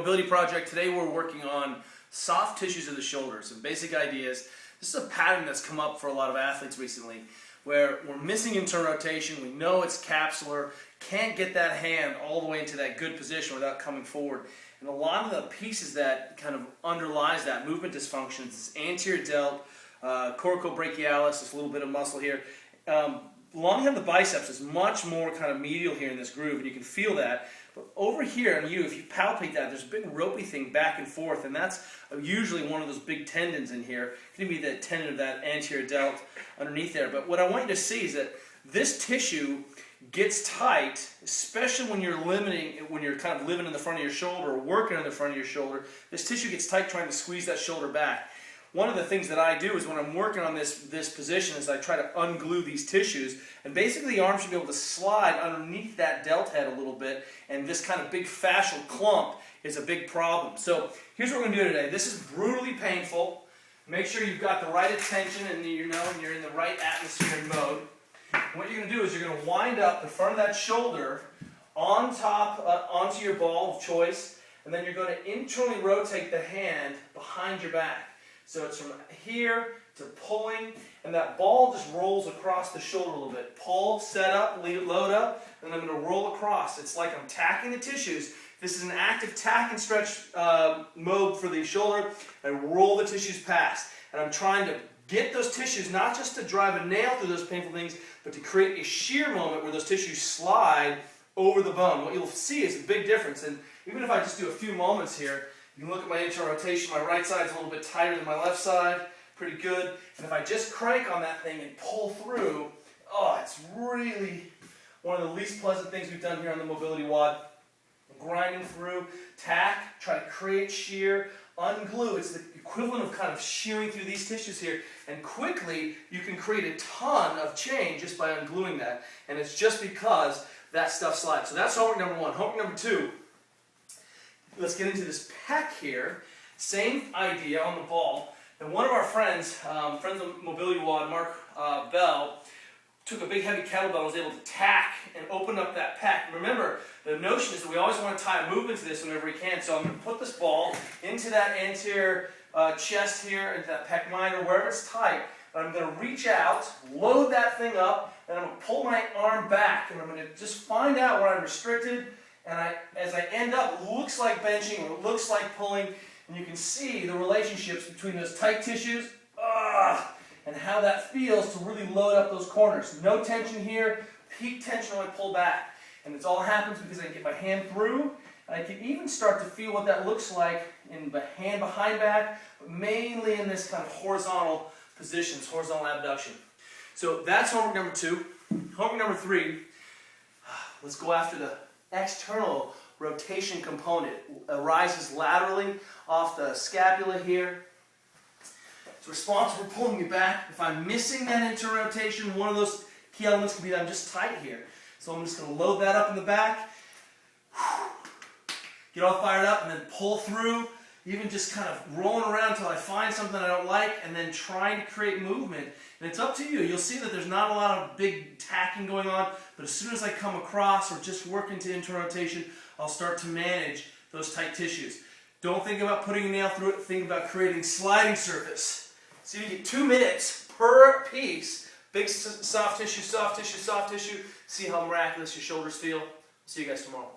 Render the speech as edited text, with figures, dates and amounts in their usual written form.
mobility project. Today we're working on soft tissues of the shoulder. Some basic ideas. This is a pattern that's come up for a lot of athletes recently where we're missing internal rotation. We know it's capsular, can't get that hand all the way into that good position without coming forward. And a lot of the pieces that kind of underlies that movement dysfunction is this anterior delt, coracobrachialis, this little bit of muscle here. Long head of the biceps is much more kind of medial here in this groove, and you can feel that. But over here on you, if you palpate that, there's a big ropey thing back and forth, and that's usually one of those big tendons in here. It could be the tendon of that anterior delt underneath there. But what I want you to see is that this tissue gets tight, especially when you're kind of living in the front of your shoulder or working in the front of your shoulder. This tissue gets tight trying to squeeze that shoulder back. One of the things that I do is when I'm working on this position is I try to unglue these tissues, and basically the arm should be able to slide underneath that delt head a little bit, and this kind of big fascial clump is a big problem. So here's what we're going to do today. This is brutally painful. Make sure you've got the right attention and you're in the right atmosphere mode. And what you're going to do is you're going to wind up the front of that shoulder on top onto your ball of choice, and then you're going to internally rotate the hand behind your back. So it's from here to pulling, and that ball just rolls across the shoulder a little bit. Pull, set up, load up, and I'm going to roll across. It's like I'm tacking the tissues. This is an active tack and stretch mode for the shoulder. I roll the tissues past, and I'm trying to get those tissues not just to drive a nail through those painful things, but to create a shear moment where those tissues slide over the bone. What you'll see is a big difference, and even if I just do a few moments here, you can look at my internal rotation. My right side's a little bit tighter than my left side. Pretty good. And if I just crank on that thing and pull through, oh, it's really one of the least pleasant things we've done here on the MobilityWOD. Grinding through, tack, try to create shear, unglue. It's the equivalent of kind of shearing through these tissues here. And quickly, you can create a ton of change just by ungluing that. And it's just because that stuff slides. So that's homework number one. Homework number two. Let's get into this pec here. Same idea on the ball. And one of our friends of MobilityWOD, Mark Bell, took a big heavy kettlebell and was able to tack and open up that pec. Remember, the notion is that we always want to tie a movement to this whenever we can. So I'm going to put this ball into that anterior chest here, into that pec minor, wherever it's tight. And I'm going to reach out, load that thing up, and I'm going to pull my arm back. And I'm going to just find out where I'm restricted. And as I end up, it looks like benching or it looks like pulling, and you can see the relationships between those tight tissues and how that feels to really load up those corners. No tension here, peak tension when I pull back. And it all happens because I can get my hand through, and I can even start to feel what that looks like in the hand behind back, but mainly in this kind of horizontal positions, horizontal abduction. So that's homework number two. Homework number three, let's go after the external rotation component. Arises laterally off the scapula here. It's responsible for pulling me back. If I'm missing that internal rotation, one of those key elements could be that I'm just tight here. So I'm just going to load that up in the back, get all fired up, and then pull through, even just kind of rolling around until I find something I don't like, and then trying to create movement. And it's up to you. You'll see that there's not a lot of big tacking going on, but as soon as I come across or just work into internal rotation, I'll start to manage those tight tissues. Don't think about putting a nail through it. Think about creating sliding surface. So you get 2 minutes per piece. Big soft tissue, soft tissue, soft tissue. See how miraculous your shoulders feel. See you guys tomorrow.